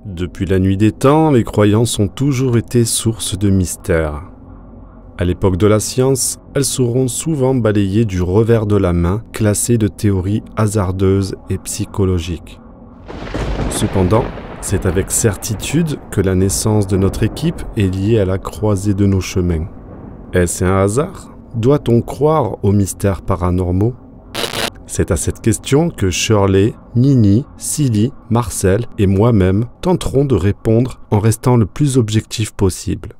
Depuis la nuit des temps, les croyances ont toujours été source de mystère. À l'époque de la science, elles seront souvent balayées du revers de la main, classées de théories hasardeuses et psychologiques. Cependant, c'est avec certitude que la naissance de notre équipe est liée à la croisée de nos chemins. Est-ce un hasard? Doit-on croire aux mystères paranormaux? C'est à cette question que Shirley, Nini, Silly, Marcel et moi-même tenterons de répondre en restant le plus objectif possible.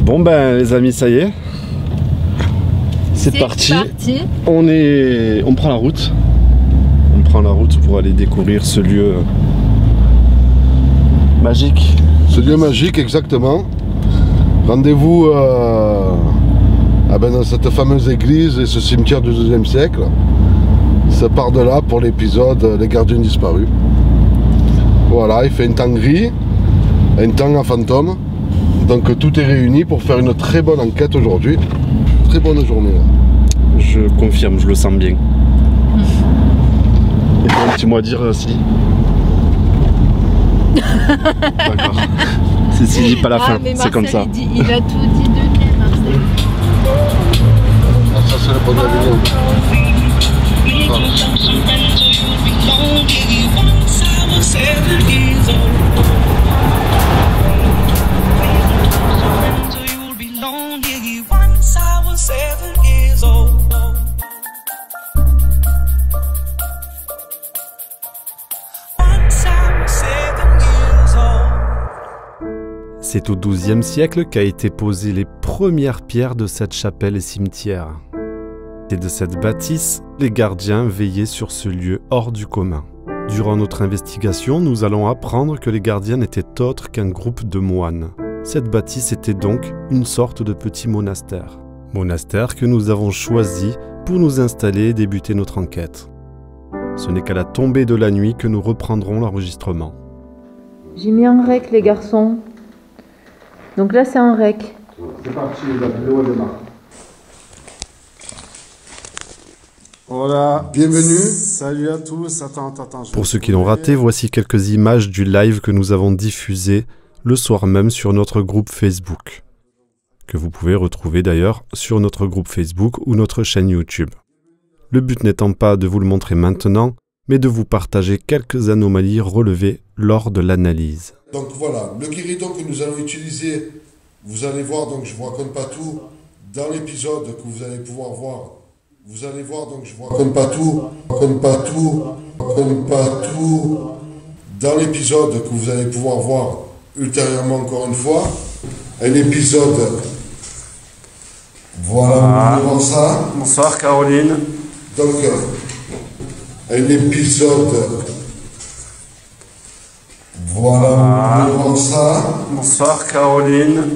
Bon ben les amis, ça y est, c'est parti. On prend la route. On prend la route pour aller découvrir ce lieu magique. Ce lieu magique, exactement. Rendez-vous dans cette fameuse église et ce cimetière du XIIe siècle. Ça part de là pour l'épisode Les Gardiens disparus. Voilà, il fait un temps gris, un temps à fantôme. Donc tout est réuni pour faire une très bonne enquête aujourd'hui. Très bonne journée. Je confirme, je le sens bien. Et toi, un petit mot à dire, Silly? D'accord. C'est Silly, pas la fin, c'est comme ça. Il a tout dit de bien, Marcel. Ah, ça c'est le bon avenir. C'est au XIIe siècle qu'a été posée les premières pierres de cette chapelle et cimetière. Et de cette bâtisse, les gardiens veillaient sur ce lieu hors du commun. Durant notre investigation, nous allons apprendre que les gardiens n'étaient autres qu'un groupe de moines. Cette bâtisse était donc une sorte de petit monastère. Monastère que nous avons choisi pour nous installer et débuter notre enquête. Ce n'est qu'à la tombée de la nuit que nous reprendrons l'enregistrement. J'ai mis en rec les garçons. Donc là c'est en rec. C'est parti les amis, le démarre. Voilà, bienvenue. Salut à tous. Attends. Pour ceux qui l'ont raté, voici quelques images du live que nous avons diffusé le soir même sur notre groupe Facebook. Que vous pouvez retrouver d'ailleurs sur notre groupe Facebook ou notre chaîne YouTube. Le but n'étant pas de vous le montrer maintenant, mais de vous partager quelques anomalies relevées lors de l'analyse. Donc voilà, le guéridon que nous allons utiliser, vous allez voir, donc je ne vous raconte pas tout, dans l'épisode que vous allez pouvoir voir. Vous allez voir, donc je ne vous raconte pas tout, dans l'épisode que vous allez pouvoir voir ultérieurement encore une fois. Un épisode, voilà, vous pouvez voir ça. Bonsoir Caroline. Donc, un épisode, voilà, vous pouvez voir ça. Bonsoir Caroline.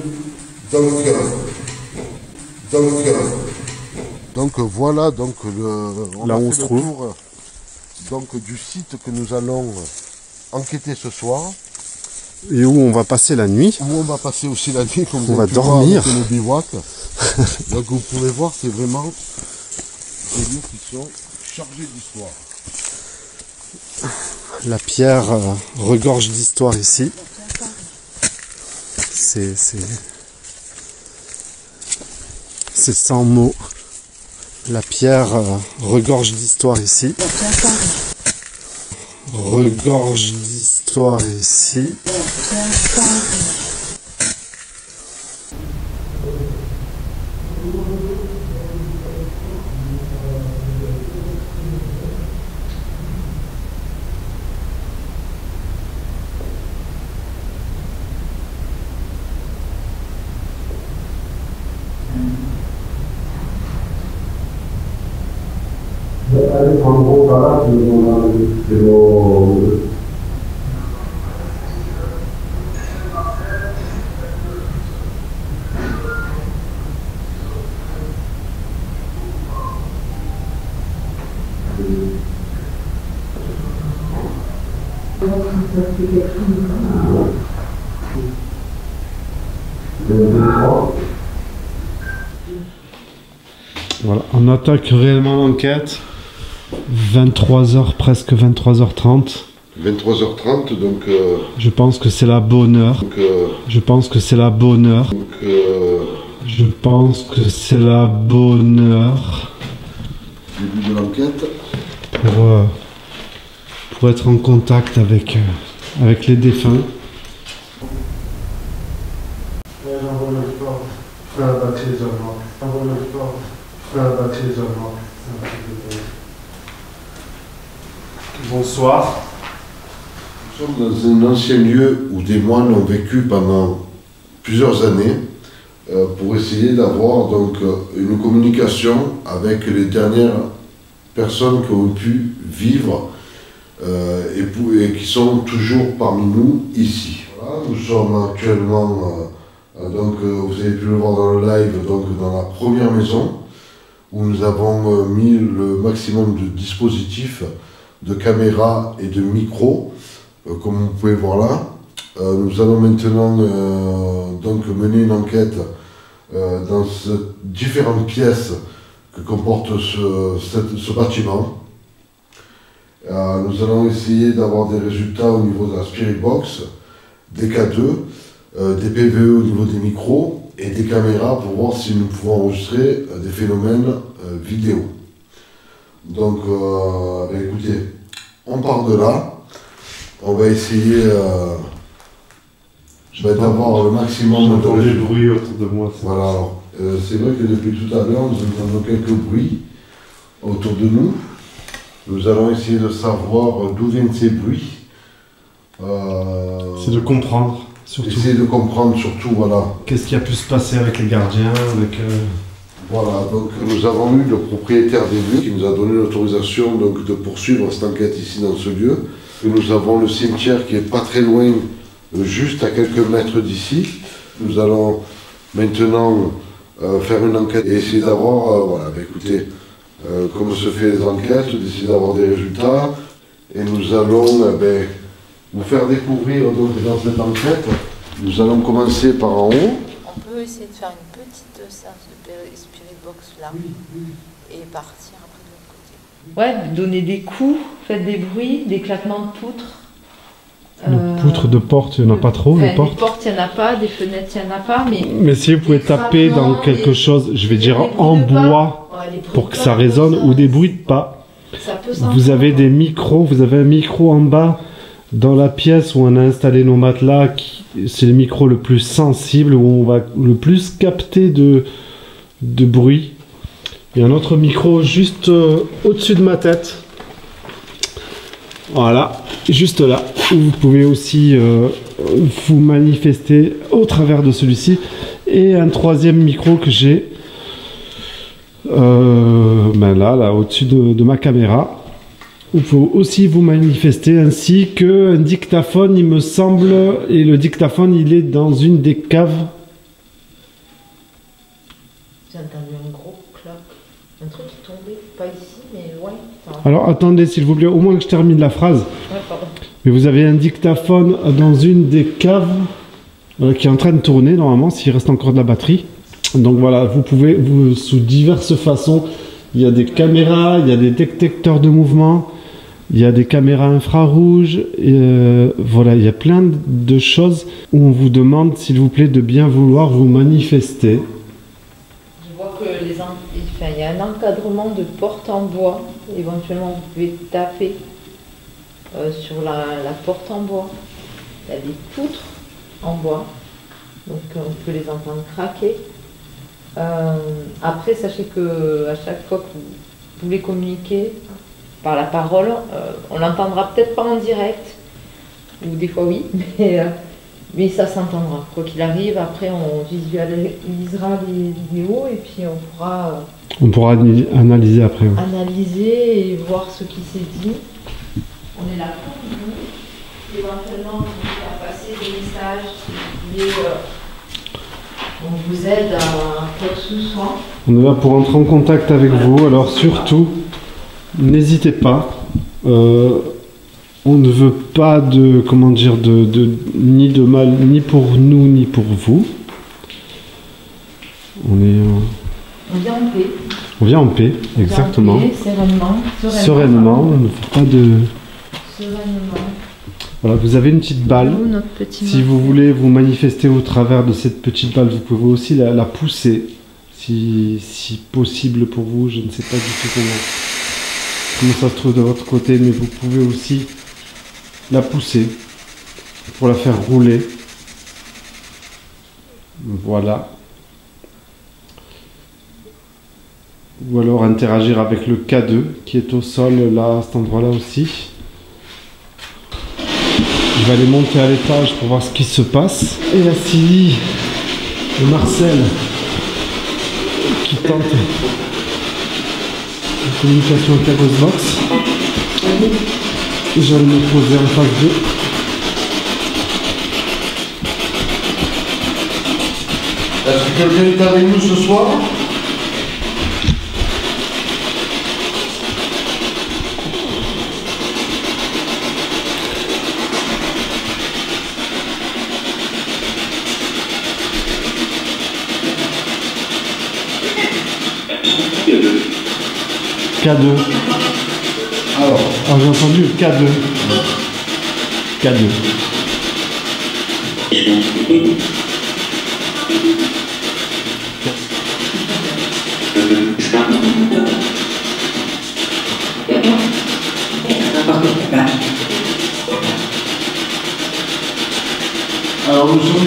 Donc voilà, donc là on se trouve. Tour, donc du site que nous allons enquêter ce soir. Et où on va passer la nuit. Où on va passer aussi la nuit, comme vous on va avez pu dormir. Voir, nos bivouacs. Donc vous pouvez voir, c'est vraiment des lieux qui sont chargés d'histoire. La pierre regorge d'histoire ici. C'est sans mots. La pierre regorge d'histoire ici. Regorge d'histoire ici. Voilà, on attaque réellement l'enquête. 23h, presque 23h30. 23h30, donc... Je pense que c'est la bonne heure. Je pense que c'est la bonne heure. Je pense que c'est la bonne heure. Début de l'enquête. Pour être en contact avec les défunts. Bonsoir. Nous sommes dans un ancien lieu où des moines ont vécu pendant plusieurs années pour essayer d'avoir donc une communication avec les dernières personnes qui ont pu vivre et qui sont toujours parmi nous ici. Voilà, nous sommes actuellement, donc vous avez pu le voir dans le live, donc dans la première maison où nous avons mis le maximum de dispositifs, de caméras et de micros, comme vous pouvez voir là. Nous allons maintenant donc mener une enquête dans différentes pièces que comporte ce bâtiment. Nous allons essayer d'avoir des résultats au niveau de la Spirit Box, des K2, des PVE au niveau des micros et des caméras pour voir si nous pouvons enregistrer des phénomènes vidéo. Donc, écoutez, on part de là. On va essayer d'avoir le maximum de bruit autour de moi. Voilà, alors, c'est vrai que depuis tout à l'heure, nous entendons quelques bruits autour de nous. Nous allons essayer de savoir d'où viennent ces bruits. C'est de comprendre, surtout. Essayer de comprendre surtout, voilà. Qu'est-ce qui a pu se passer avec les gardiens, Voilà, donc nous avons eu le propriétaire des lieux qui nous a donné l'autorisation donc de poursuivre cette enquête ici dans ce lieu. Et nous avons le cimetière qui est pas très loin, juste à quelques mètres d'ici. Nous allons maintenant faire une enquête et essayer d'avoir, voilà, écoutez, comment se fait les enquêtes, d'essayer d'avoir des résultats. Et nous allons vous faire découvrir donc dans cette enquête. Nous allons commencer par en haut. On peut essayer de faire une petite séance de Spirit Box là et partir après de l'autre côté. Ouais, donner des coups, faites des bruits, des claquements de poutres. De poutres, de portes, il n'y en a pas trop, des de portes. Des portes, il n'y en a pas, des fenêtres, il n'y en a pas. Mais si vous pouvez taper dans quelque chose, je vais dire en bois, pour que ça résonne, ou des bruits de pas. Vous avez des micros, vous avez un micro en bas dans la pièce où on a installé nos matelas, c'est le micro le plus sensible, où on va le plus capter de bruit. Il y a un autre micro juste au-dessus de ma tête. Voilà, juste là, où vous pouvez aussi vous manifester au travers de celui-ci. Et un troisième micro que j'ai là au-dessus de ma caméra. Vous pouvez aussi vous manifester, ainsi qu'un dictaphone, il me semble, et le dictaphone, il est dans une des caves. J'ai entendu un gros clac, un truc qui tombait, pas ici, mais ouais. Alors attendez, s'il vous plaît, au moins que je termine la phrase. Ouais, pardon. Mais vous avez un dictaphone dans une des caves qui est en train de tourner, normalement, s'il reste encore de la batterie. Donc voilà, vous pouvez, sous diverses façons, il y a des caméras, il y a des détecteurs de mouvement, il y a des caméras infrarouges, voilà, il y a plein de choses où on vous demande, s'il vous plaît, de bien vouloir vous manifester. Je vois que il Enfin, il y a un encadrement de porte en bois. Éventuellement, vous pouvez taper sur la porte en bois. Il y a des poutres en bois, donc on peut les entendre craquer. Après, sachez que à chaque fois que vous voulez communiquer par la parole, on l'entendra peut-être pas en direct, ou des fois oui, mais ça s'entendra. Quoi qu'il arrive, après on visualisera les vidéos et puis on pourra analyser après. Ouais. Analyser et voir ce qui s'est dit. On est là pour vous. Éventuellement, vous faire passer des messages si vous voulez. On vous aide à quoi que ce soit. On est là pour entrer en contact avec vous, alors surtout, n'hésitez pas. On ne veut pas de, comment dire, ni de mal, ni pour nous, ni pour vous. On vient en paix. On vient en paix, exactement. En paix, sereinement. Sereinement, on ne fait pas de... Sereinement. Voilà, vous avez une petite balle. Si vous voulez vous manifester au travers de cette petite balle, vous pouvez aussi la pousser, si possible pour vous. Je ne sais pas du tout comment ça se trouve de votre côté, mais vous pouvez aussi la pousser pour la faire rouler. Voilà. Ou alors interagir avec le K2 qui est au sol là, à cet endroit-là aussi. Je vais aller monter à l'étage pour voir ce qui se passe. Et la Silly et Marcel qui tentent une communication avec la Ghostbox. Et je vais me poser en face d'eux. Est-ce que quelqu'un est avec nous ce soir? K2. Alors, j'ai entendu K2. K2. alors nous sommes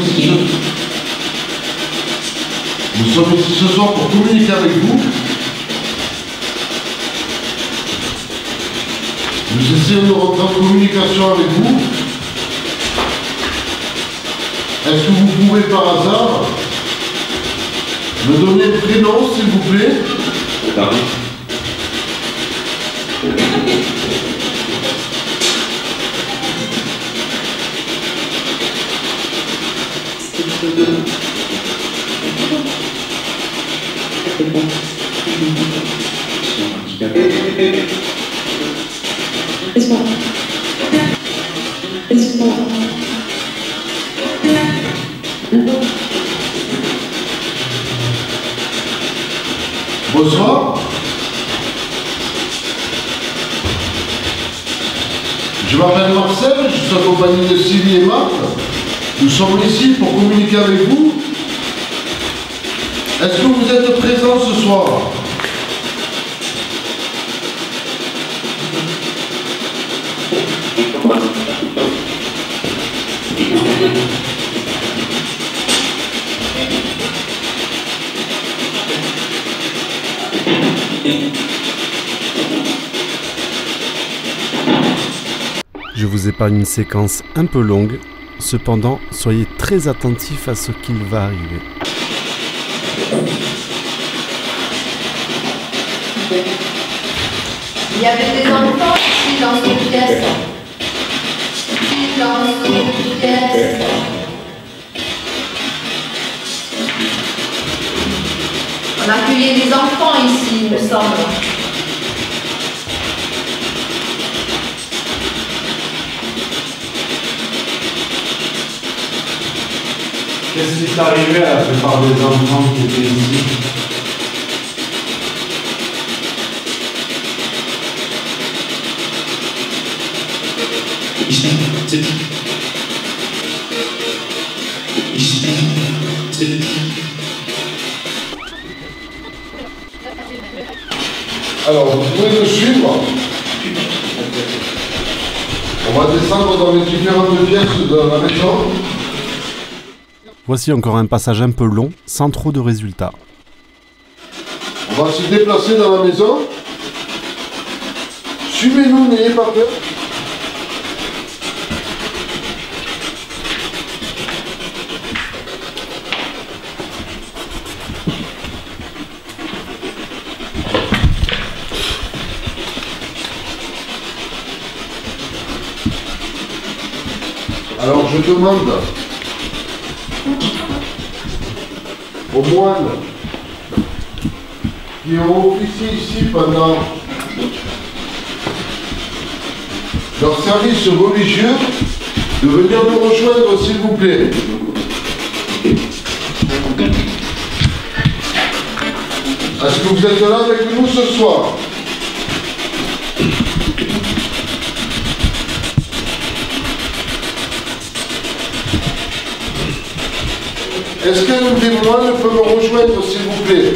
ici ce soir pour communiquer avec vous. Nous essayons de rentrer en communication avec vous. Est-ce que vous pouvez par hasard me donner le prénom, s'il vous plaît? Bonsoir. Je m'appelle Marcel, je suis accompagné de Sylvie et Marc. Nous sommes ici pour communiquer avec vous. Est-ce que vous êtes présents ce soir? Je vous épargne une séquence un peu longue, cependant, soyez très attentifs à ce qu'il va arriver. Il y avait des enfants ici dans cette pièce. Ici dans cette pièce. On accueillait des enfants ici, il me semble. Qu'est-ce qui est arrivé à la plupart des enfants qui étaient ici? Alors, vous pouvez me suivre. On va descendre dans les différentes pièces de la maison. Voici encore un passage un peu long, sans trop de résultats. On va se déplacer dans la maison. Suivez-nous, n'ayez pas peur. Alors je demande aux moines qui ont officié ici pendant leur service religieux de venir nous rejoindre s'il vous plaît. Est-ce que vous êtes là avec nous ce soir? Est-ce qu'un des moines peut me rejoindre, s'il vous plaît?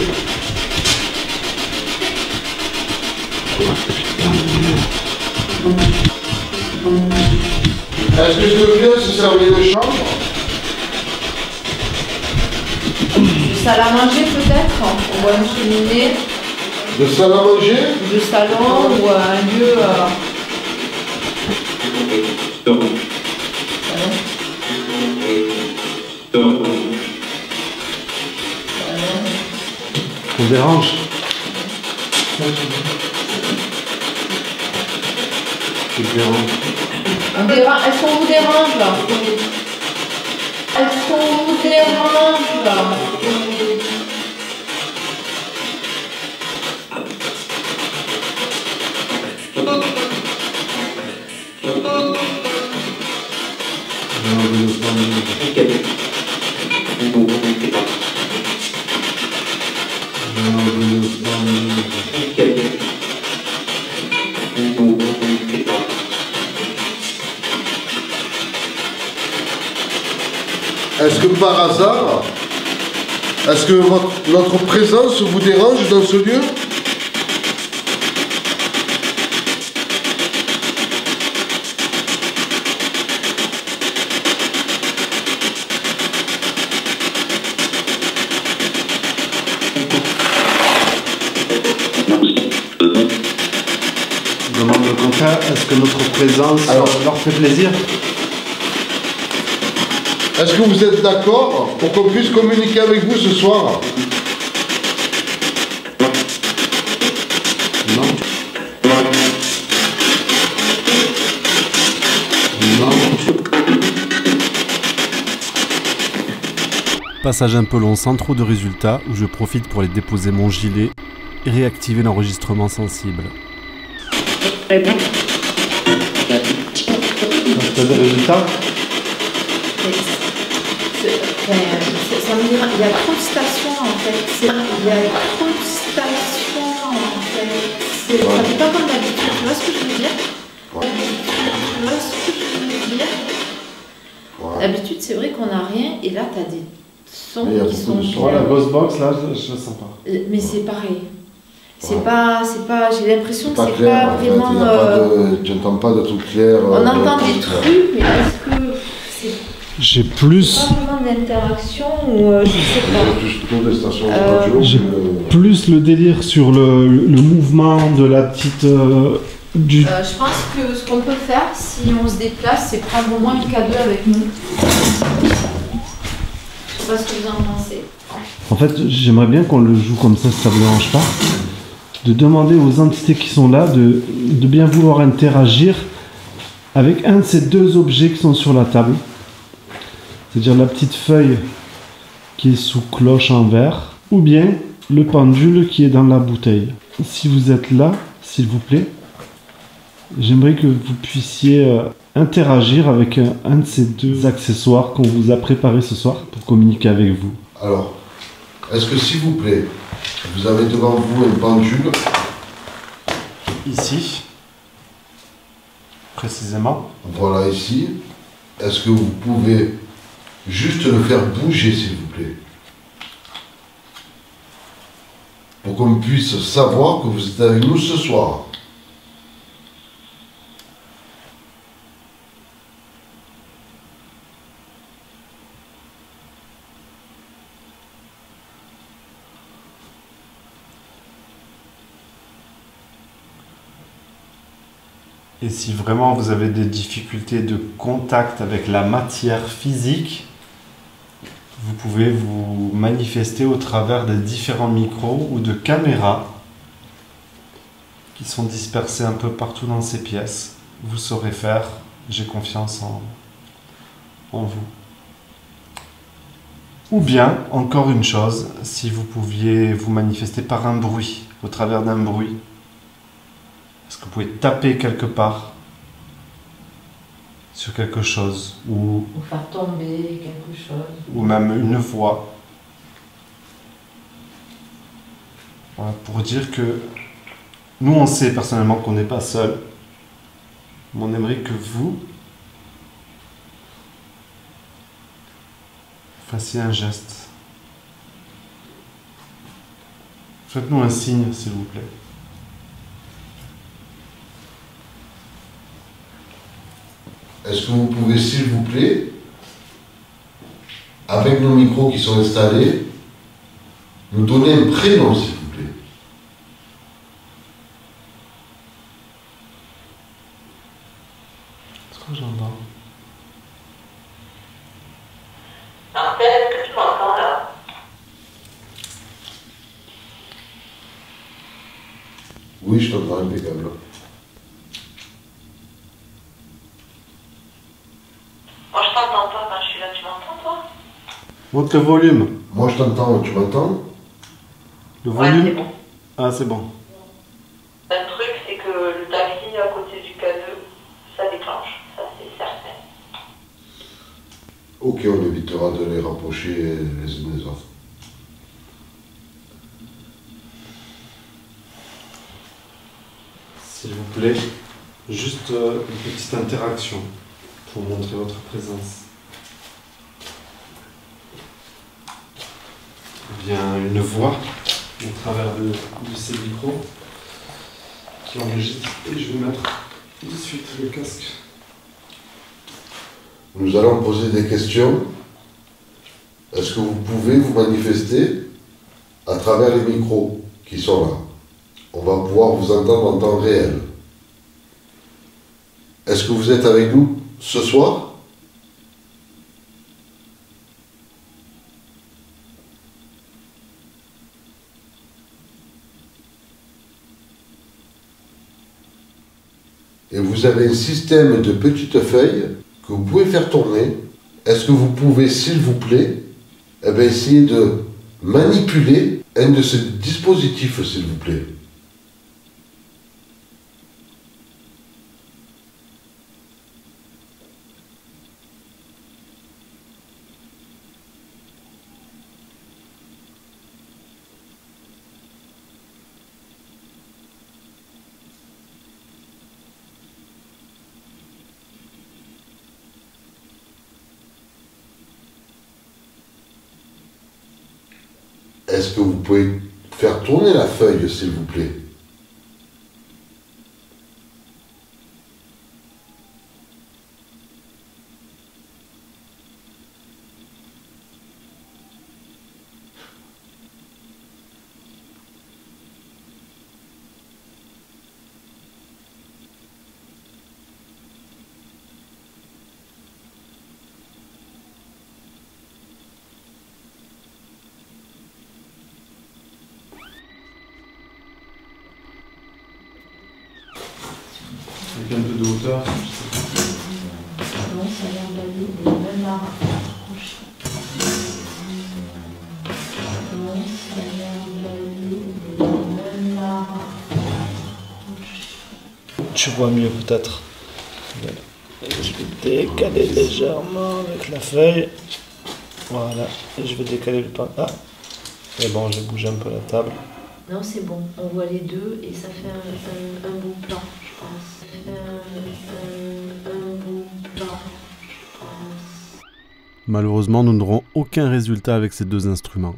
Est-ce que je peux bien se servir de chambre? De salle à manger peut-être, on voit une cheminée. De salle à manger? De salon ou un lieu... Salon. On dérange. Est-ce qu'on vous dérange là? Est-ce qu'on vous dérange là? Est-ce que par hasard, est-ce que notre présence vous dérange dans ce lieu? Je demande au contraire, est-ce que notre présence leur fait plaisir? Est-ce que vous êtes d'accord pour qu'on puisse communiquer avec vous ce soir? Non. Non. Passage un peu long sans trop de résultats où je profite pour aller déposer mon gilet et réactiver l'enregistrement sensible. Très bien. T'as des résultats? Ça me dira, il y a trop de stations en fait. Il y a trop de stations en fait. Ça fait pas comme d'habitude. Tu vois ce que je veux dire? Tu vois ce que je veux dire? D'habitude, c'est vrai qu'on n'a rien et là, tu as des sons qui sont. La Ghostbox, là, je ne sens pas. Mais c'est pareil. C'est pas, j'ai l'impression que c'est clair, pas vraiment. Tu n'entends pas de trucs clairs. On entend des trucs, mais est-ce que c'est. J'ai plus. Pas vraiment d'interaction ou je sais pas. J'ai plus le délire sur le mouvement de la petite. Je pense que ce qu'on peut faire, si on se déplace, c'est prendre au moins une K2 avec nous. Je sais pas ce que vous en pensez. En fait, j'aimerais bien qu'on le joue comme ça, si ça vous dérange pas. De demander aux entités qui sont là de bien vouloir interagir avec un de ces deux objets qui sont sur la table. C'est-à-dire la petite feuille qui est sous cloche en verre, ou bien le pendule qui est dans la bouteille. Si vous êtes là, s'il vous plaît, j'aimerais que vous puissiez interagir avec un de ces deux accessoires qu'on vous a préparés ce soir pour communiquer avec vous. Alors, est-ce que s'il vous plaît, vous avez devant vous un pendule? Ici, précisément. Voilà, ici. Est-ce que vous pouvez juste le faire bouger, s'il vous plaît? pour qu'on puisse savoir que vous êtes avec nous ce soir. Et si vraiment vous avez des difficultés de contact avec la matière physique, vous pouvez vous manifester au travers des différents micros ou de caméras qui sont dispersés un peu partout dans ces pièces. Vous saurez faire, j'ai confiance en vous. Ou bien, encore une chose, si vous pouviez vous manifester par un bruit, au travers d'un bruit. Est-ce que vous pouvez taper quelque part sur quelque chose Ou faire tomber quelque chose. Ou même une voix. Voilà, pour dire que nous, on sait personnellement qu'on n'est pas seul. Mais on aimerait que vous fassiez un geste. Faites-nous un signe, s'il vous plaît. Est-ce que vous pouvez, s'il vous plaît, avec nos micros qui sont installés, nous donner un prénom, s'il vous plaît? Est-ce que j'entends? Marcel, est-ce que tu m'entends là? Oui, je t'entends impeccable. Moi je t'entends pas quand je suis là, tu m'entends toi? Monte le volume. Moi, je t'entends, tu m'entends? Le Ouais, volume. c'est bon. Ah, c'est bon. Le truc, c'est que le taxi à côté du K2, ça déclenche, ça c'est certain. Ok, on évitera de les rapprocher les uns des autres. S'il vous plaît, juste une petite interaction pour montrer votre présence. Ou bien une voix au travers de ces micros qui enregistrent. Et je vais mettre de suite le casque. Nous allons poser des questions. Est-ce que vous pouvez vous manifester à travers les micros qui sont là? On va pouvoir vous entendre en temps réel. Est-ce que vous êtes avec nous ce soir? Et vous avez un système de petites feuilles que vous pouvez faire tourner. Est-ce que vous pouvez, s'il vous plaît, essayer de manipuler un de ces dispositifs, s'il vous plaît? Est-ce que vous pouvez faire tourner la feuille, s'il vous plaît? Avec un peu de hauteur. Non, ça a l'air d'aller de même la rapproche. Non, ça a l'air d'aller de même la rapproche. Tu vois mieux peut-être. Je vais décaler légèrement avec la feuille. Voilà. Et je vais décaler le pain. Ah. Et bon, j'ai bougé un peu la table. Non, c'est bon. On voit les deux et ça fait un beau plan, je pense. Ça fait un beau plan, je pense. Malheureusement, nous n'aurons aucun résultat avec ces deux instruments.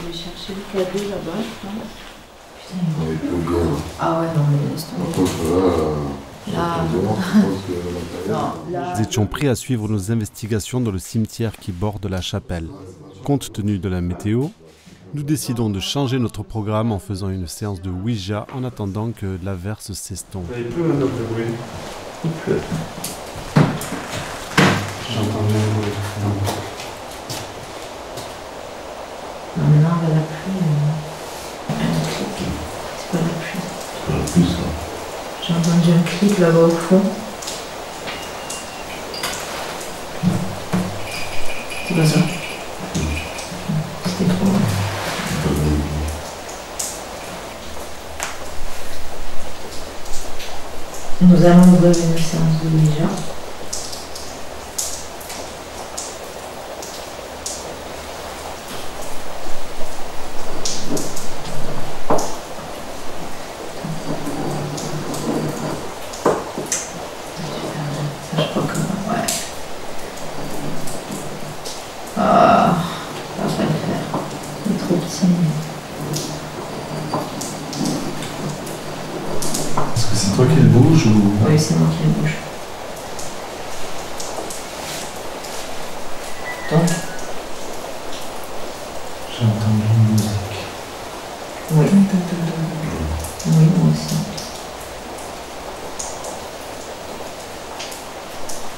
vais chercher le cadeau là-bas, je pense. Putain, Ouais, il peut bien. ah ouais, non, mais laisse tomber. Par contre, là, Nous étions prêts à suivre nos investigations dans le cimetière qui borde la chapelle. Compte tenu de la météo, nous décidons de changer notre programme en faisant une séance de Ouija en attendant que l'averse s'estompe. Il pleut un autre bruit. Il pleut. J'entends bien le bruit. Non, mais là, on va la pluie. C'est pas la pluie. C'est la pluie, ça. J'ai entendu un clic là-bas au fond. C'est pas ça. C'était trop. Nous allons ouvrir une séance de Ouija. Ça, je crois que... ouais. Ah, ça va pas le faire. Il est trop petit. Est-ce que c'est toi qui le bouge ou... Oui, c'est moi qui le bouge. Donc, J'ai entendu une musique. oui. Oui, moi aussi.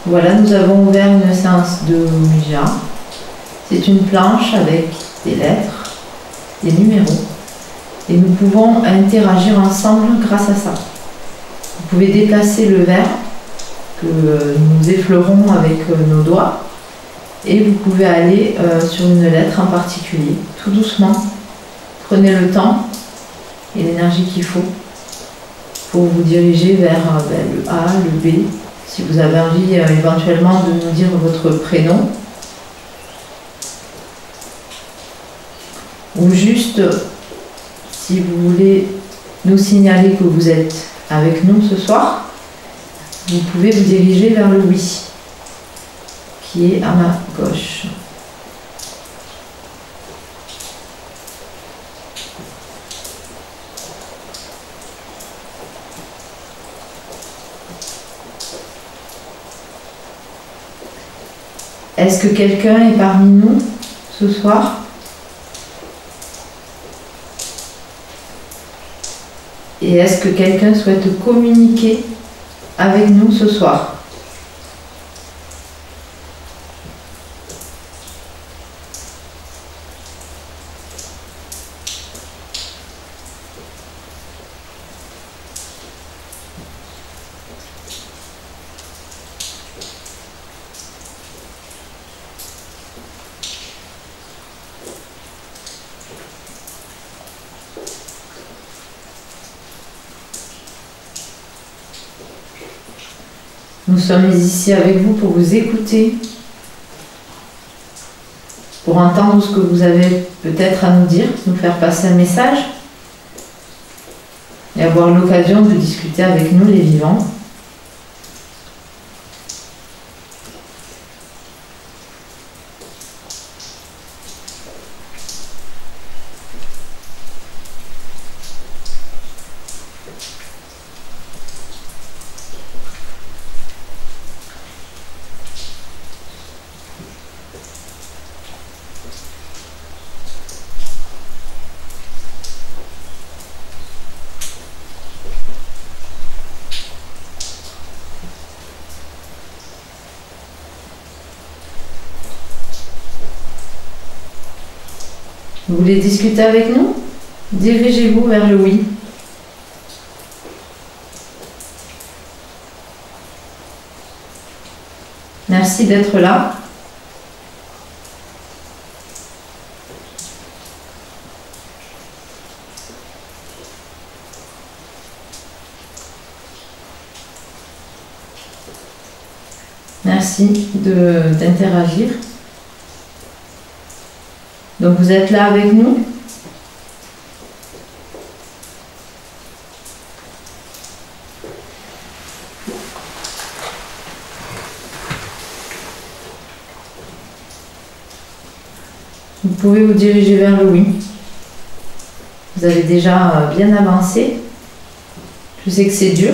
Voilà, nous avons ouvert une séance de Ouija. C'est une planche avec des lettres, des numéros, et nous pouvons interagir ensemble grâce à ça. Vous pouvez déplacer le verre que nous effleurons avec nos doigts, et vous pouvez aller sur une lettre en particulier, tout doucement. Prenez le temps et l'énergie qu'il faut pour vous diriger vers le A, le B. Si vous avez envie éventuellement de nous dire votre prénom, ou juste si vous voulez nous signaler que vous êtes avec nous ce soir, vous pouvez vous diriger vers le oui, qui est à ma gauche. Est-ce que quelqu'un est parmi nous ce soir ? Et est-ce que quelqu'un souhaite communiquer avec nous ce soir ? Nous sommes ici avec vous pour vous écouter, pour entendre ce que vous avez peut-être à nous dire, nous faire passer un message et avoir l'occasion de discuter avec nous, les vivants. Vous voulez discuter avec nous? Dirigez-vous vers le oui. Merci d'être là. Merci d'interagir. Donc vous êtes là avec nous. Vous pouvez vous diriger vers le oui. Vous avez déjà bien avancé. Je sais que c'est dur.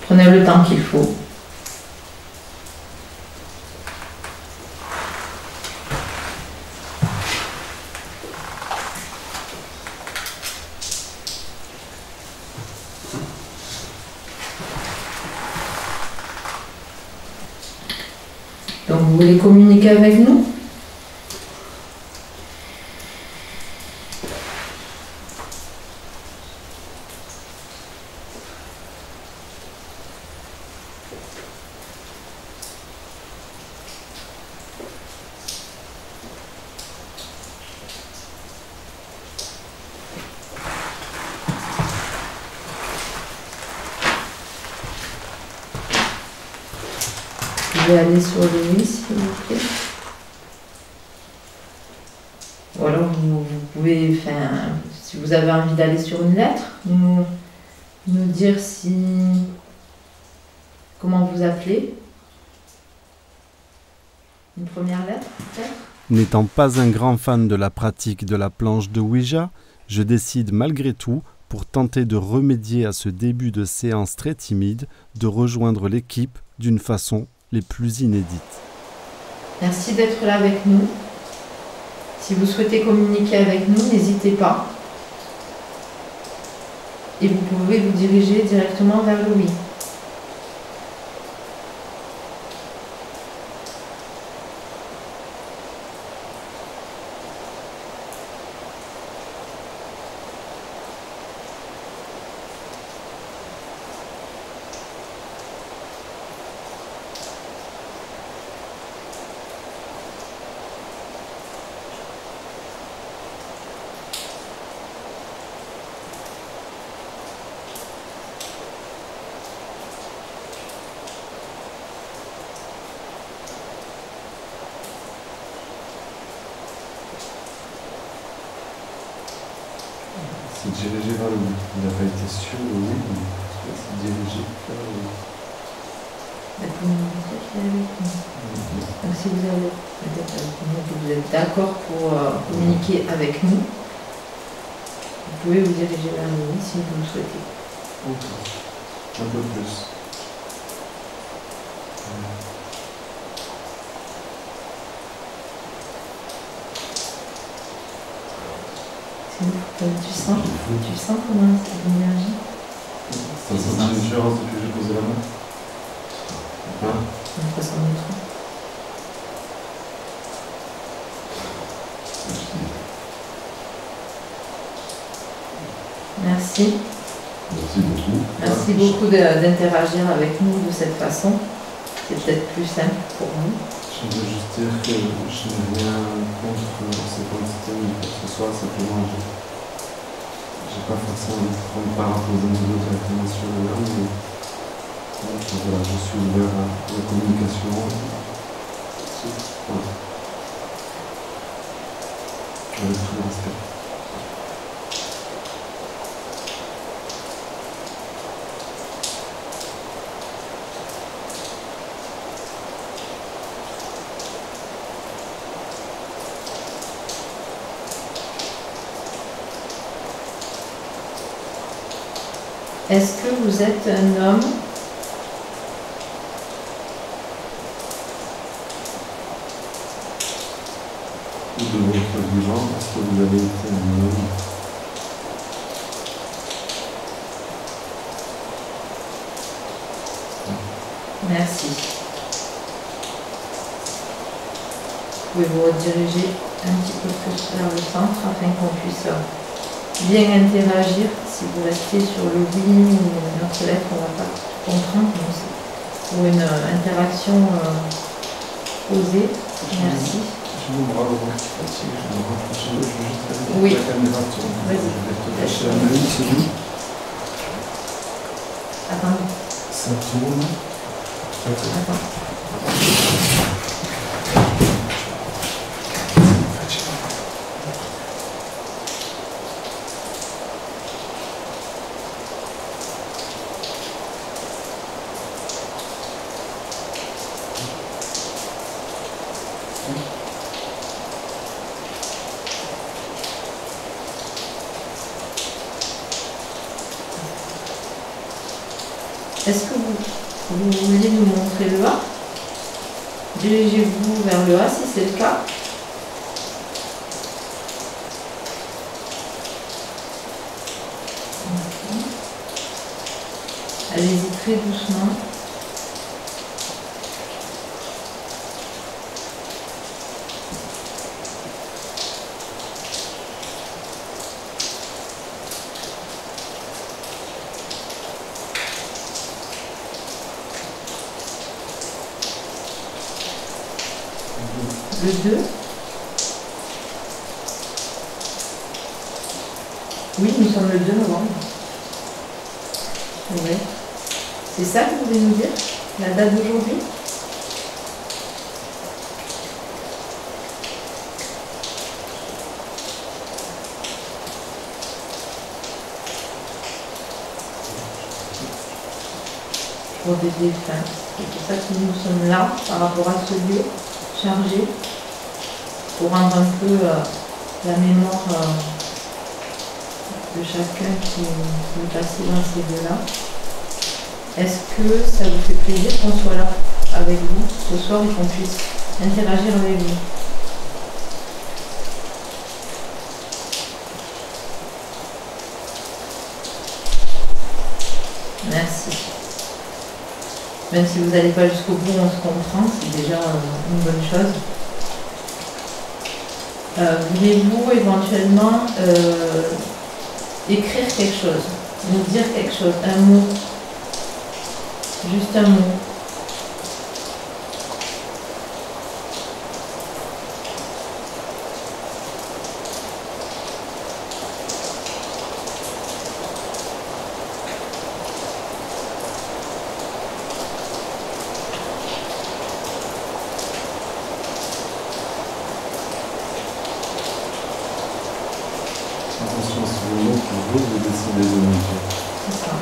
Prenez le temps qu'il faut. Donc vous voulez communiquer avec nous? Vous pouvez aller sur le oui, s'il vous plaît. Ou alors vous pouvez, si vous avez envie d'aller sur une lettre, nous dire comment vous appelez. Une première lettre, peut-être. N'étant pas un grand fan de la pratique de la planche de Ouija, je décide malgré tout, pour tenter de remédier à ce début de séance très timide, de rejoindre l'équipe d'une façon les plus inédites. Merci d'être là avec nous. Si vous souhaitez communiquer avec nous, n'hésitez pas. Et vous pouvez vous diriger directement vers le oui. C'est dirigé vers le oui. Il n'a pas été sûr de oui, mais c'est dirigé vers le oui. Donc si vous avez vous êtes d'accord pour communiquer avec nous, vous pouvez vous diriger vers le oui si vous le souhaitez. Un peu plus. Tu sens comment c'est l'énergie? Ça sent une différence depuis que j'ai posé la main? Hein? Entre son autre. Merci. Merci beaucoup. Merci beaucoup d'interagir avec nous de cette façon. C'est peut-être plus simple pour nous. Je veux juste dire que je n'ai rien contre ces quantités ou quoi que ce soit, simplement j'ai pas forcément envie de prendre part à poser une vidéo directement sur le web, mais voilà, je suis ouvert à la communication. Voilà. Avec tout le respect. Est-ce que vous êtes un homme? Ou de votre vivant, parce que vous avez été un homme. Merci. Vous pouvez vous rediriger un petit peu plus vers le centre afin qu'on puisse bien interagir. Si vous restez sur le oui ou notre lettre, on ne va pas comprendre. Pour une interaction posée. Merci. Je vous bras au revoir, je vais rapprocher, je vais juste aller Oui. la caméra tourne. Vas-y. Je vais te lâcher la main, c'est bon. Attendez. Ça tourne. Est-ce que vous vouliez nous montrer le A? Dirigez-vous vers le A si c'est le cas. Allez-y très doucement. Le 2. Oui, nous sommes le 2 novembre. Oui. C'est ça que vous voulez nous dire? La date d'aujourd'hui? Pour des défunts. C'est pour ça que nous sommes là, par rapport à ce lieu chargé, pour rendre un peu la mémoire de chacun qui est passé dans ces lieux-là. Est-ce que ça vous fait plaisir qu'on soit là avec vous ce soir et qu'on puisse interagir avec vous? Merci. Même si vous n'allez pas jusqu'au bout, on se comprend, c'est déjà une bonne chose. Voulez-vous éventuellement écrire quelque chose, nous dire quelque chose, un mot, juste un mot? Attention, c'est le mot que vous décidez de mettre. C'est ça.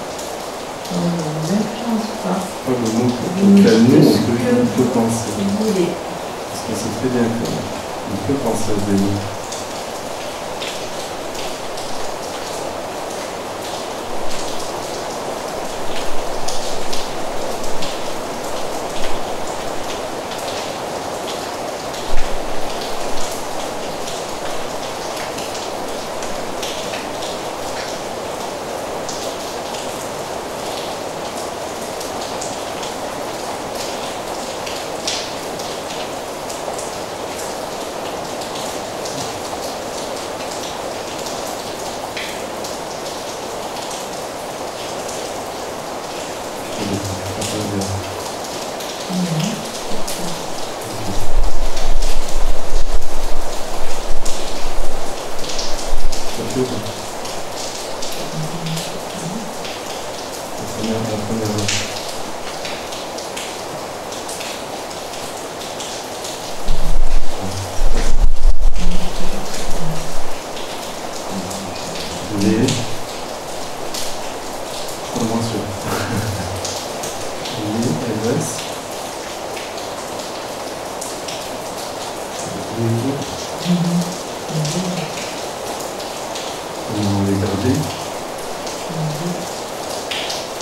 On ne vous influence pas. Pas le mot Vous auquel nous, dites ce on que peut penser. vous voulez. Parce qu'on sait très bien qu'on peut penser à des mots.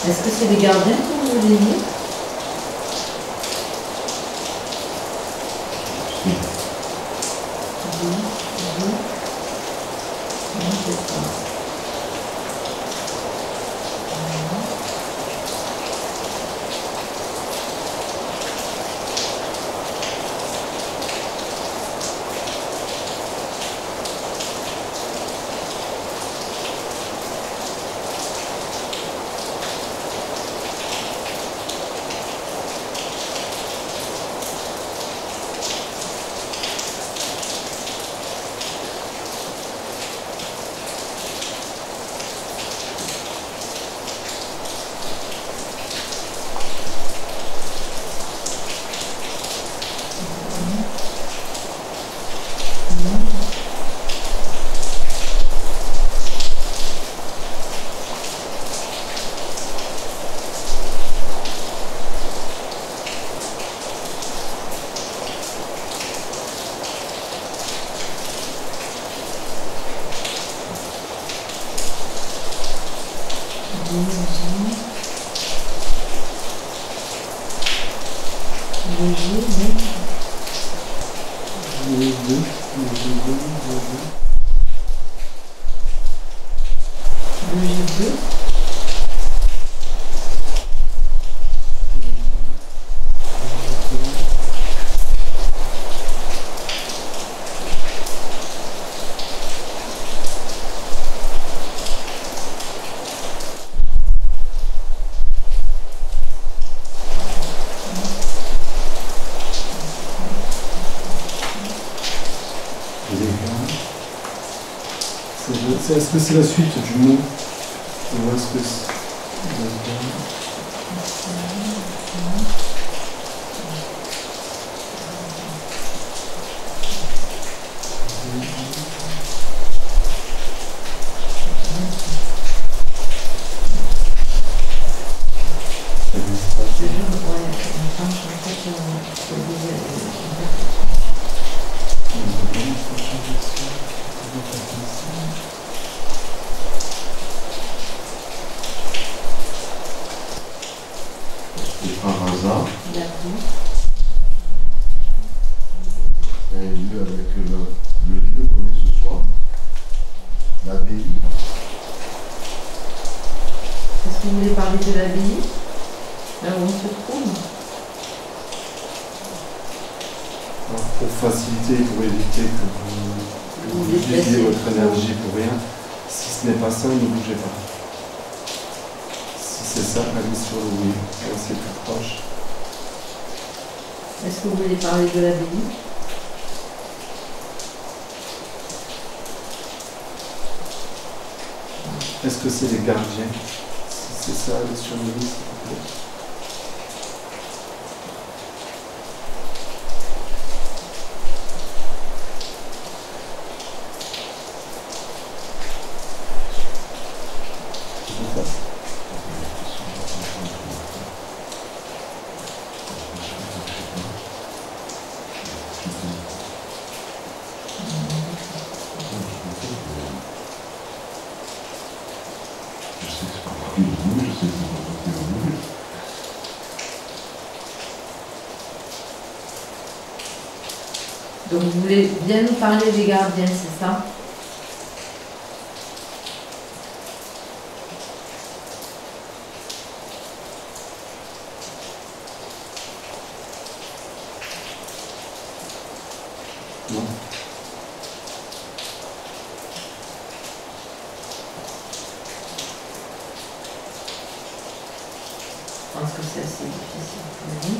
Est-ce que c'est les gardiens que vous voulez dire? Non, c'est pas. Est-ce que c'est la suite du mot ou est-ce que c'est... Par hasard, un lieu avec le lieu qu'on est ce soir, l'abbaye. Est-ce que vous voulez parler de l'abbaye, là où on se trouve? Alors, pour faciliter, pour éviter que vous utilisiez votre énergie pour rien, si ce n'est pas ça, ne bougez pas. Si c'est ça, allez sur le oui, c'est plus proche. Est-ce que vous voulez parler de l'abbaye? Est-ce que c'est les gardiens? Si c'est ça, allez sur le oui, s'il vous plaît. Donc vous voulez bien nous parler des gardiens, c'est ça? Non. Je pense que c'est assez difficile pour nous.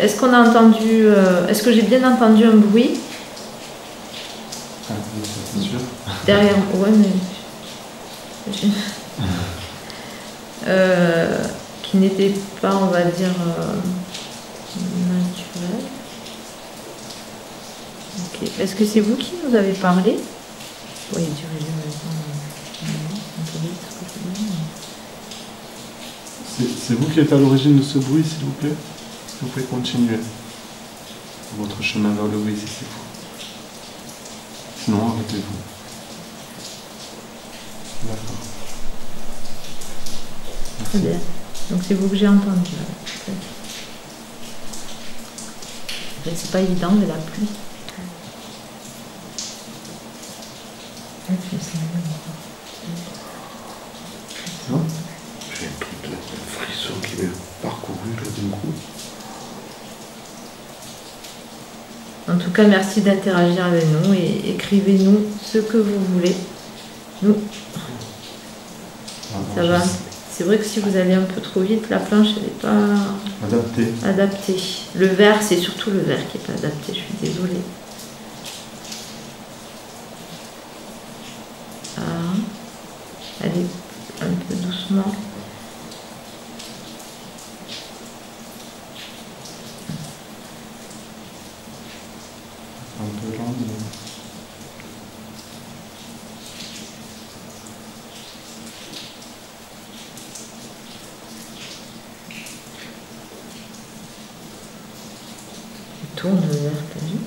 Est-ce qu'on a entendu, est-ce que j'ai bien entendu un bruit C'est sûr. derrière? Ouais, mais qui n'était pas, on va dire, naturel. Ok. Est-ce que c'est vous qui nous avez parlé? Oui, durée en même temps. C'est vous qui êtes à l'origine de ce bruit, s'il vous plaît? Est-ce que vous pouvez continuer votre chemin vers le oui, si c'est faux. Sinon, arrêtez-vous. D'accord. Très bien. Donc c'est vous que j'ai entendu. C'est pas évident de la pluie. J'ai un frisson qui m'est parcouru là d'un coup. En tout cas, merci d'interagir avec nous et écrivez-nous ce que vous voulez. Nous, ça va. C'est vrai que si vous allez un peu trop vite, la planche elle n'est pas adaptée. Le verre, c'est surtout le verre qui n'est pas adapté, je suis désolée. Allez, un peu doucement. Un peu lent, mais... Tourne vers ta vie.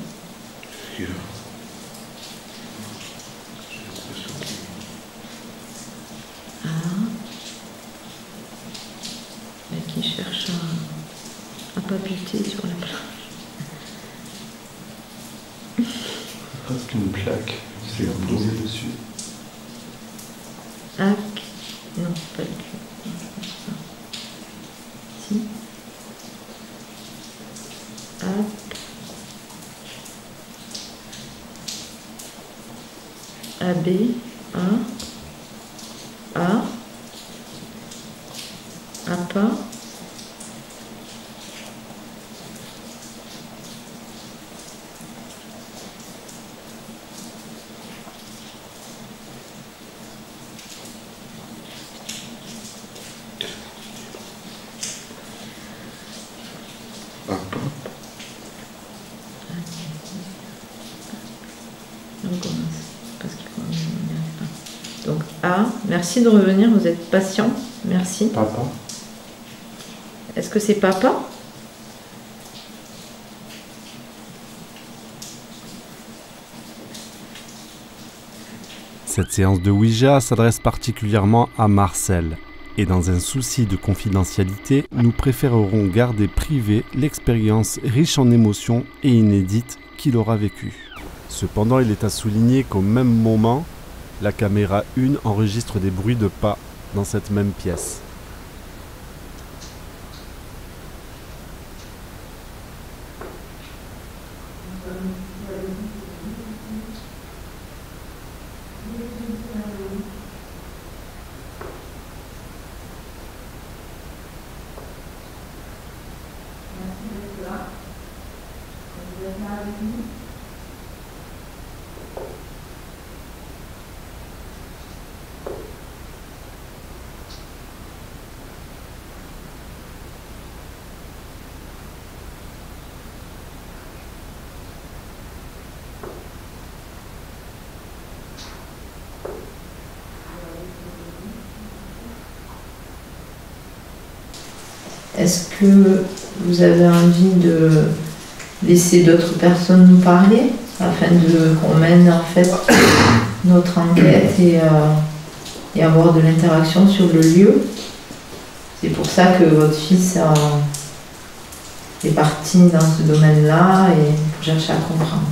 Qui cherche à palpiter sur la plage. Presque une plaque, c'est posé dessus. Ac. Non, pas le cul. Si. Ac. AB. A. APA. On recommence parce qu'il faut un. Donc A, merci de revenir, vous êtes patient, merci. Papa. Est-ce que c'est papa? Cette séance de Ouija s'adresse particulièrement à Marcel. Et dans un souci de confidentialité, nous préférerons garder privée l'expérience riche en émotions et inédite qu'il aura vécue. Cependant, il est à souligner qu'au même moment, la caméra 1 enregistre des bruits de pas dans cette même pièce. Est-ce que vous avez envie de laisser d'autres personnes nous parler afin qu'on mène en fait notre enquête et avoir de l'interaction sur le lieu? C'est pour ça que votre fils est parti dans ce domaine-là et cherche à comprendre.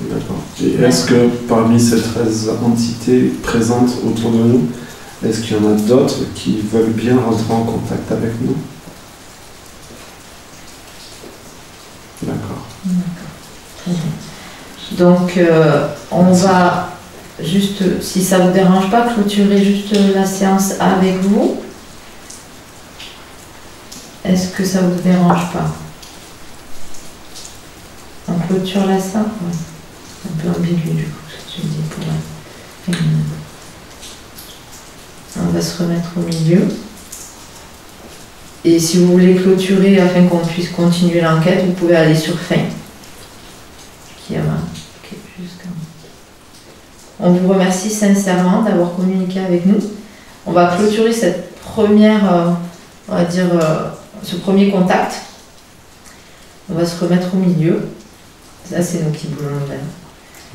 D'accord. Et est-ce que parmi ces 13 entités présentes autour de nous, est-ce qu'il y en a d'autres qui veulent bien rentrer en contact avec nous? D'accord. Donc, on va juste, si ça ne vous dérange pas, clôturer juste la séance avec vous. Est-ce que ça ne vous dérange pas? On clôture la séance? Ouais. C'est un peu ambigu du coup, ce que tu dis pour la... On va se remettre au milieu. Et si vous voulez clôturer afin qu'on puisse continuer l'enquête, vous pouvez aller sur fin. Qui est jusqu'à... On vous remercie sincèrement d'avoir communiqué avec nous. On va clôturer cette première, on va dire, ce premier contact. On va se remettre au milieu. Ça, c'est nous qui boulons nous-mêmes.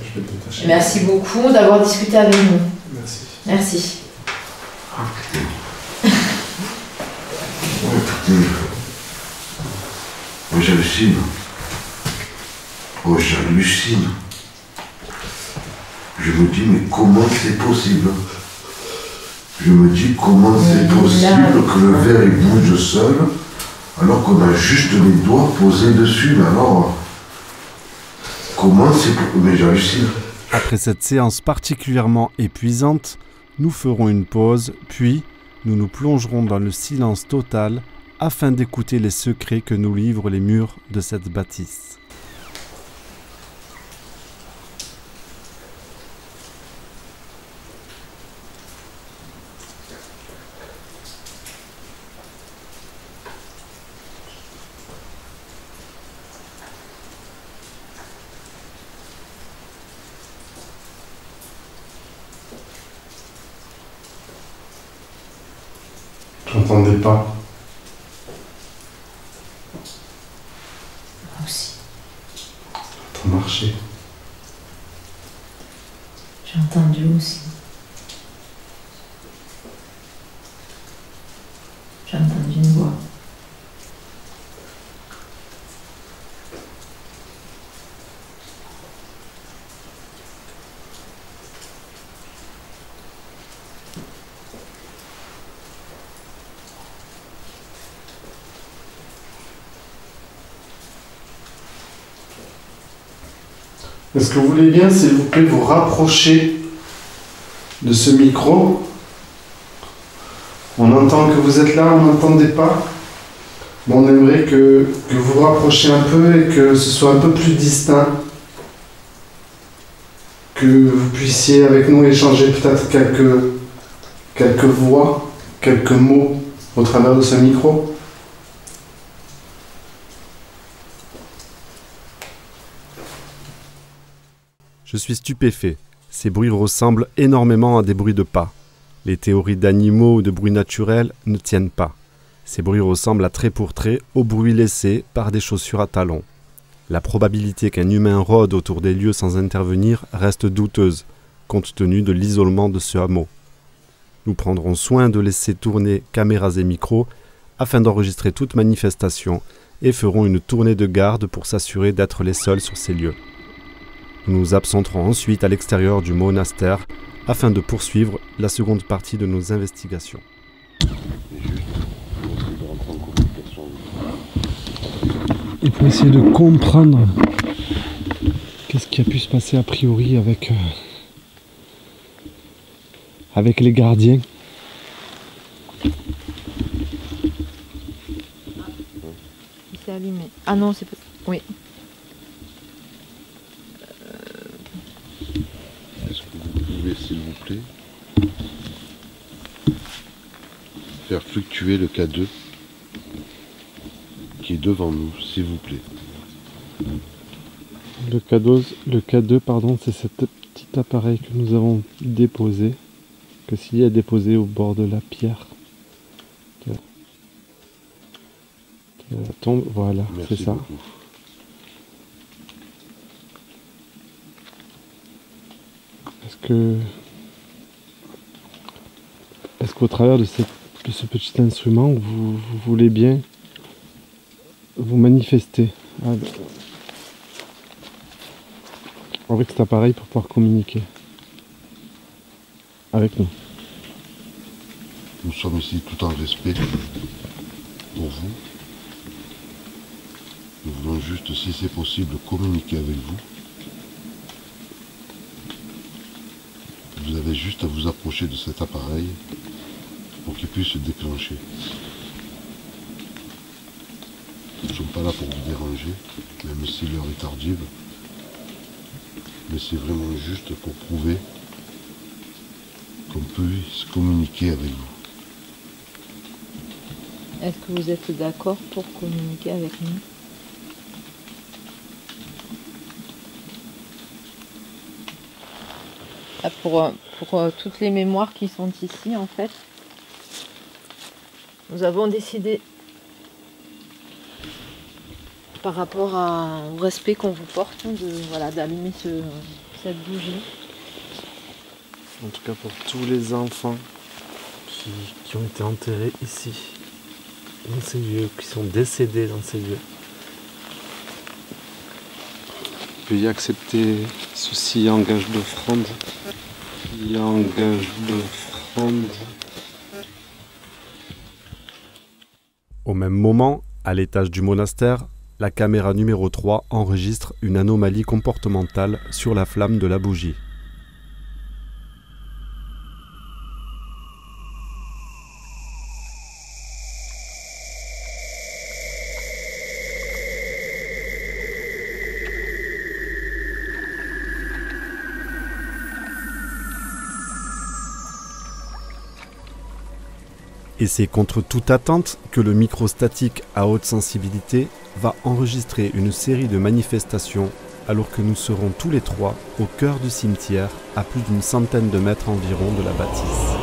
Je vais détacher. Merci beaucoup d'avoir discuté avec nous. Merci. Merci. Moi j'hallucine. Oh, j'hallucine. Je me dis, mais comment c'est possible? Je me dis, comment c'est possible que le verre il bouge seul alors qu'on a juste les doigts posés dessus? Mais alors, comment c'est possible? Mais j'hallucine. Après cette séance particulièrement épuisante, nous ferons une pause, puis nous nous plongerons dans le silence total afin d'écouter les secrets que nous livrent les murs de cette bâtisse. n'entendez pas? Moi aussi. J'entends marcher. J'ai entendu aussi. J'ai entendu une voix. Est-ce que vous voulez bien, s'il vous plaît, vous rapprocher de ce micro? On entend que vous êtes là, on n'entendait pas. Mais on aimerait que vous vous rapprochiez un peu et que ce soit un peu plus distinct. Que vous puissiez avec nous échanger peut-être quelques voix, quelques mots au travers de ce micro. Je suis stupéfait. Ces bruits ressemblent énormément à des bruits de pas. Les théories d'animaux ou de bruits naturels ne tiennent pas. Ces bruits ressemblent à trait pour trait aux bruits laissés par des chaussures à talons. La probabilité qu'un humain rôde autour des lieux sans intervenir reste douteuse, compte tenu de l'isolement de ce hameau. Nous prendrons soin de laisser tourner caméras et micros afin d'enregistrer toute manifestation et ferons une tournée de garde pour s'assurer d'être les seuls sur ces lieux. Nous nous absenterons ensuite à l'extérieur du monastère afin de poursuivre la seconde partie de nos investigations. Et pour essayer de comprendre qu'est-ce qui a pu se passer a priori avec les gardiens. Il s'est allumé. Ah non, c'est pas... Oui. Est-ce que vous pouvez, s'il vous plaît, faire fluctuer le K2 qui est devant nous, s'il vous plaît. Le K2, pardon, c'est cet petit appareil que nous avons déposé, que Silly a déposé au bord de la pierre. De la tombe, voilà, c'est ça. Beaucoup. Est-ce qu'au travers de ce petit instrument, vous voulez bien vous manifester avec cet appareil pour pouvoir communiquer avec nous? Nous sommes ici tout en respect pour vous. Nous voulons juste, si c'est possible, communiquer avec vous. Vous avez juste à vous approcher de cet appareil pour qu'il puisse se déclencher. Nous ne sommes pas là pour vous déranger, même si l'heure est tardive. Mais c'est vraiment juste pour prouver qu'on puisse communiquer avec vous. Est-ce que vous êtes d'accord pour communiquer avec nous? Pour toutes les mémoires qui sont ici, en fait, nous avons décidé, par rapport au respect qu'on vous porte, d'allumer cette bougie. En tout cas pour tous les enfants qui ont été enterrés ici, dans ces lieux, qui sont décédés dans ces lieux. Veuillez accepter ceci en gage d'offrande. Au même moment, à l'étage du monastère, la caméra numéro 3 enregistre une anomalie comportementale sur la flamme de la bougie. Et c'est contre toute attente que le micro statique à haute sensibilité va enregistrer une série de manifestations alors que nous serons tous les trois au cœur du cimetière à plus d'une centaine de mètres environ de la bâtisse.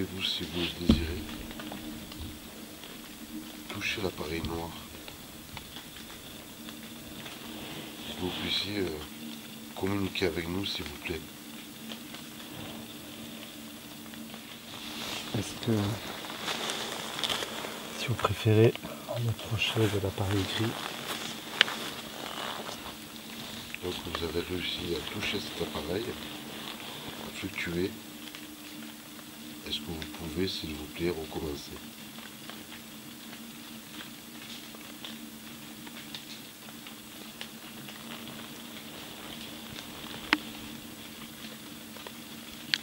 pouvez-vous, si vous le désirez, toucher l'appareil noir? Que vous puissiez communiquer avec nous, s'il vous plaît. Est-ce que, si vous préférez, on approche de l'appareil gris? Donc vous avez réussi à toucher cet appareil, à fluctuer. Est-ce que vous pouvez, s'il vous plaît, recommencer?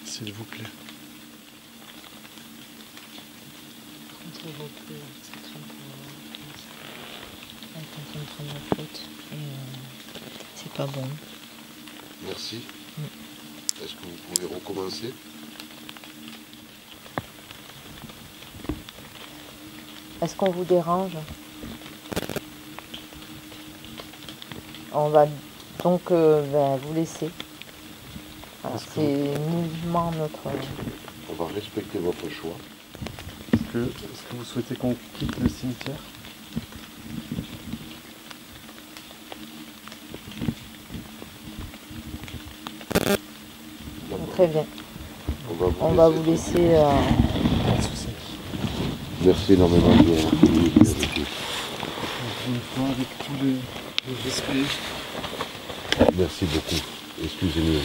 S'il vous plaît. Quand on replie, ça craint pour... Elle est en train de prendre la faute et c'est pas bon. Merci. Est-ce que vous pouvez recommencer? Est-ce qu'on vous dérange? On va donc vous laisser. Voilà, c'est nullement notre... On va respecter votre choix. Est-ce que vous souhaitez qu'on quitte le cimetière? Très bien. On va vous laisser... Merci énormément de communiquer avec nous. Une fois avec tout le respect. Merci beaucoup. Excusez-nous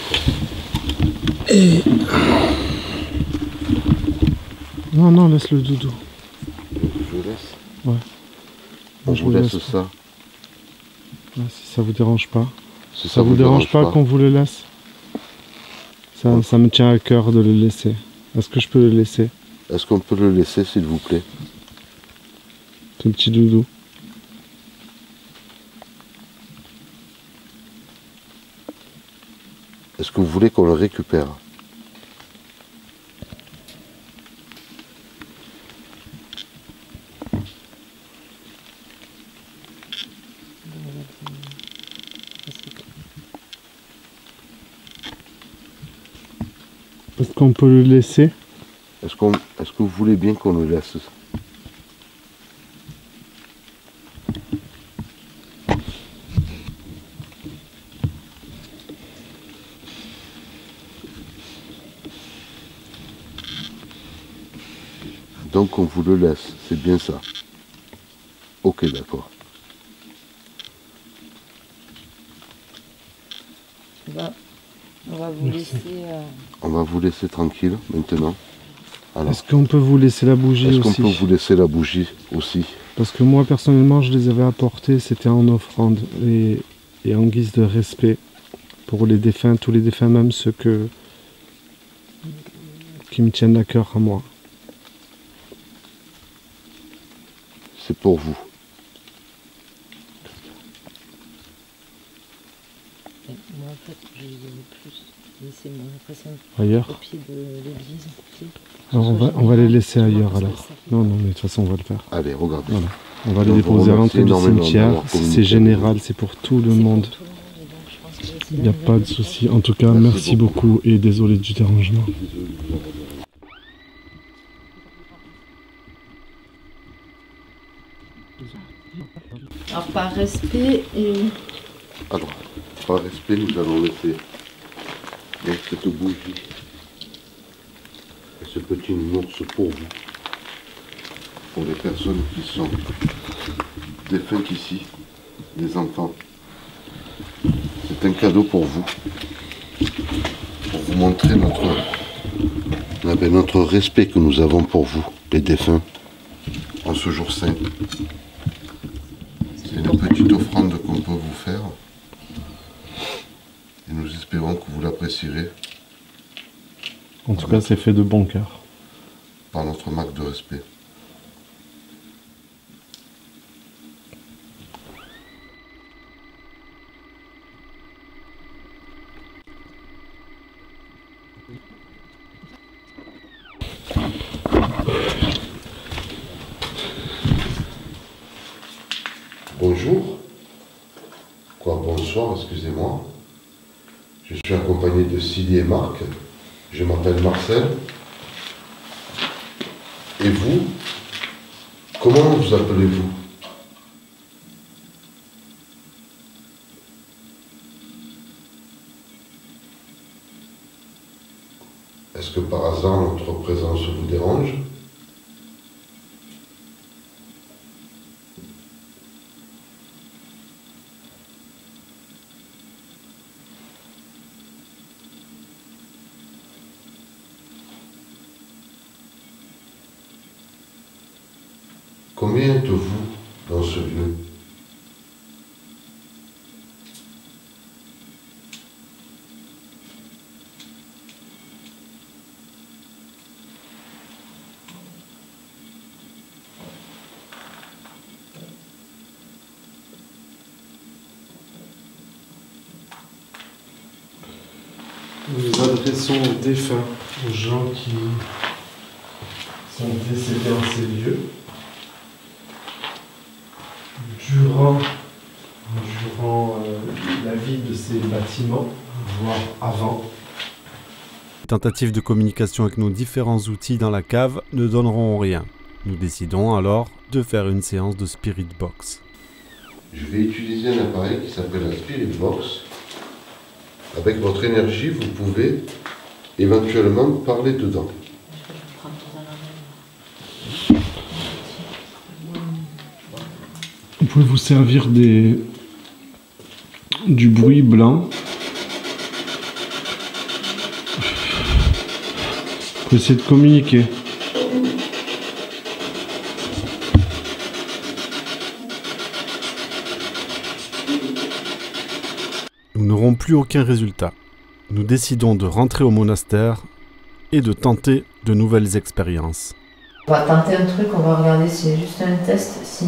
encore. Non, laisse le doudou. Je laisse? Ouais. On Je vous le laisse laisse ça. Ouais, si ça vous dérange pas. Si Ça vous dérange pas qu'on vous le laisse? Ça me tient à cœur de le laisser. Est-ce que je peux le laisser? Est-ce qu'on peut le laisser, s'il vous plaît? Ce petit doudou. Est-ce que vous voulez qu'on le récupère? Est-ce qu'on peut le laisser? Est-ce que vous voulez bien qu'on le laisse? Donc on vous le laisse, c'est bien ça. Ok, d'accord. On va vous laisser... On va vous laisser tranquille maintenant. Alors, Est-ce qu'on peut vous laisser la bougie est-ce qu'on aussi? peut vous laisser la bougie aussi? Parce que moi personnellement je les avais apportés, c'était en offrande et en guise de respect pour les défunts, tous les défunts, même ceux qui me tiennent à cœur à moi. C'est pour vous. Moi en fait, j'ai plus laissé mon impression Ailleurs? au pied de l'église. Alors on va les laisser ailleurs alors. Non, mais de toute façon on va le faire. Allez, regardez. Voilà. On va les Donc, déposer à remercie l'entrée du énormément cimetière. d'avoir communiqué C'est général, c'est pour tout le monde. Il n'y a pas de souci. En tout cas, merci beaucoup et désolé du dérangement. Alors par respect et... Alors, par respect, nous allons laisser donc cette bougie et ce petit nounours pour vous, pour les personnes qui sont défuntes ici, les enfants. C'est un cadeau pour vous montrer notre respect que nous avons pour vous, les défunts, en ce jour saint. C'est une petite offrande qu'on peut vous faire. Et nous espérons que vous l'apprécierez En tout cas, c'est fait de bon cœur. par notre marque de respect. Bonjour. Bonsoir, excusez-moi. Je suis accompagné de Silly et Marc. Je m'appelle Marcel. Et vous, comment vous appelez-vous? Est-ce que par hasard notre présence vous dérange? Combien êtes-vous dans ce lieu? Nous nous adressons aux défunts, aux gens qui sont décédés en ces lieux. Durant la vie de ces bâtiments, voire avant. Les tentatives de communication avec nos différents outils dans la cave ne donneront rien. Nous décidons alors de faire une séance de Spirit Box. Je vais utiliser un appareil qui s'appelle la Spirit Box. Avec votre énergie, vous pouvez éventuellement parler dedans. Vous pouvez vous servir du bruit blanc pour essayer de communiquer. Nous n'aurons plus aucun résultat. Nous décidons de rentrer au monastère et de tenter de nouvelles expériences. On va tenter un truc, on va regarder si c'est juste un test, si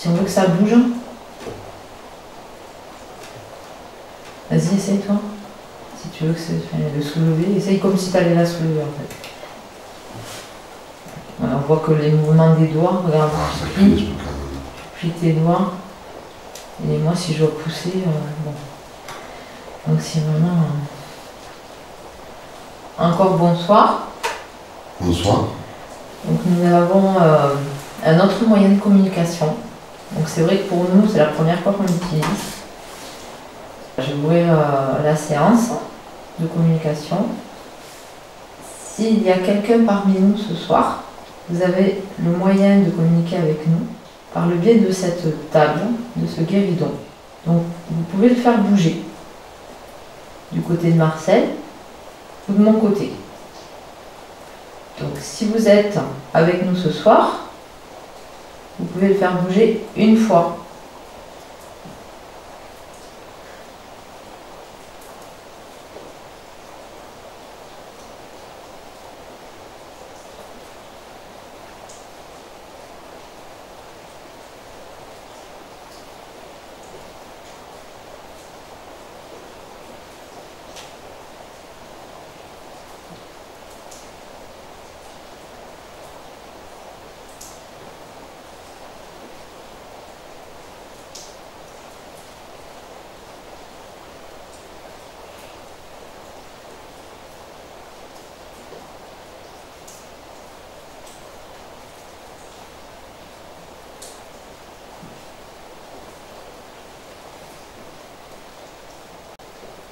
on veut que ça bouge. Vas-y, essaye toi. Si tu veux que le soulever, essaye comme si tu allais la soulever en fait. Voilà, on voit que les mouvements des doigts, regarde, tu plies tes doigts. Et moi si je dois pousser, bon. Donc c'est vraiment... Encore bonsoir. Bonsoir. Donc nous avons un autre moyen de communication. Donc c'est vrai que pour nous, c'est la première fois qu'on l'utilise. Je vais ouvrir la séance de communication. S'il y a quelqu'un parmi nous ce soir, vous avez le moyen de communiquer avec nous par le biais de cette table, de ce guéridon. Donc vous pouvez le faire bouger du côté de Marcel ou de mon côté. Donc si vous êtes avec nous ce soir, vous pouvez le faire bouger une fois.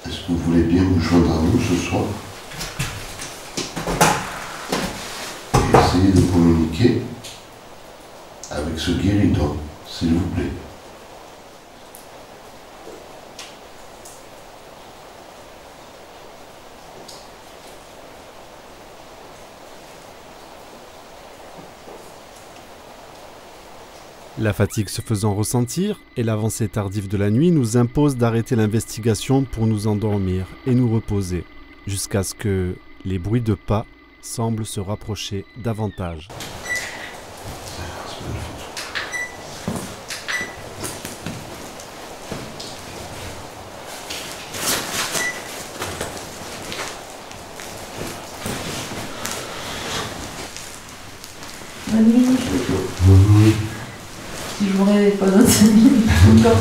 Est-ce que vous voulez bien vous joindre à nous ce soir et essayer de communiquer avec ce guéridon, s'il vous plaît? La fatigue se faisant ressentir et l'avancée tardive de la nuit nous impose d'arrêter l'investigation pour nous endormir et nous reposer, jusqu'à ce que les bruits de pas semblent se rapprocher davantage. Si je vous réveille pas dans 5 minutes, encore.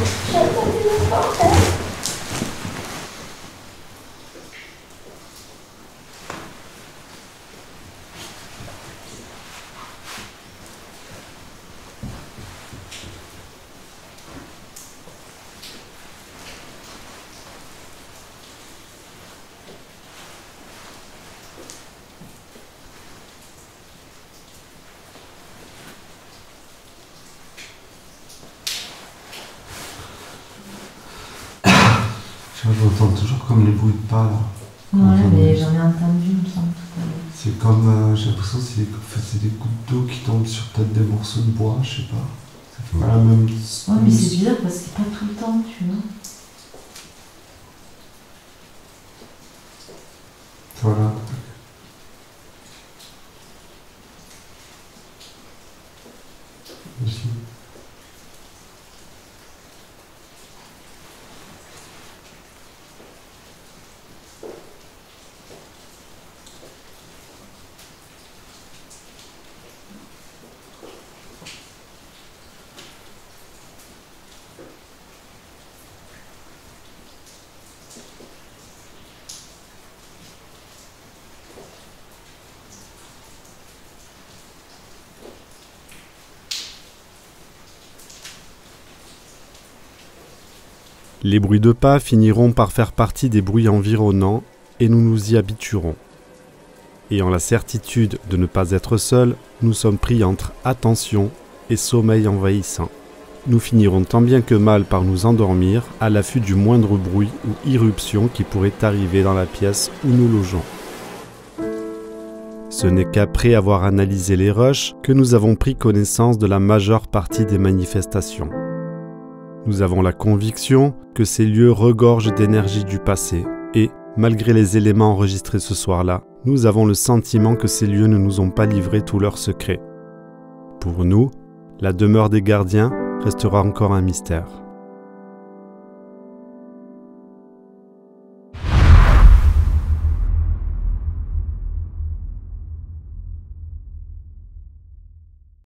Tu vois, j'entends toujours comme les bruits de pas là. Ouais, mais j'en ai entendu, il me semble. C'est comme, j'ai l'impression que c'est des gouttes d'eau qui tombent sur peut-être des morceaux de bois, je sais pas. Ça fait pas la même. Ouais, mais c'est bizarre parce que c'est pas tout le temps, tu vois. Voilà. Aussi. Les bruits de pas finiront par faire partie des bruits environnants et nous nous y habituerons. Ayant la certitude de ne pas être seuls, nous sommes pris entre attention et sommeil envahissant. Nous finirons tant bien que mal par nous endormir à l'affût du moindre bruit ou irruption qui pourrait arriver dans la pièce où nous logeons. Ce n'est qu'après avoir analysé les rushs que nous avons pris connaissance de la majeure partie des manifestations. Nous avons la conviction que ces lieux regorgent d'énergie du passé et, malgré les éléments enregistrés ce soir-là, nous avons le sentiment que ces lieux ne nous ont pas livré tous leurs secrets. Pour nous, la demeure des gardiens restera encore un mystère.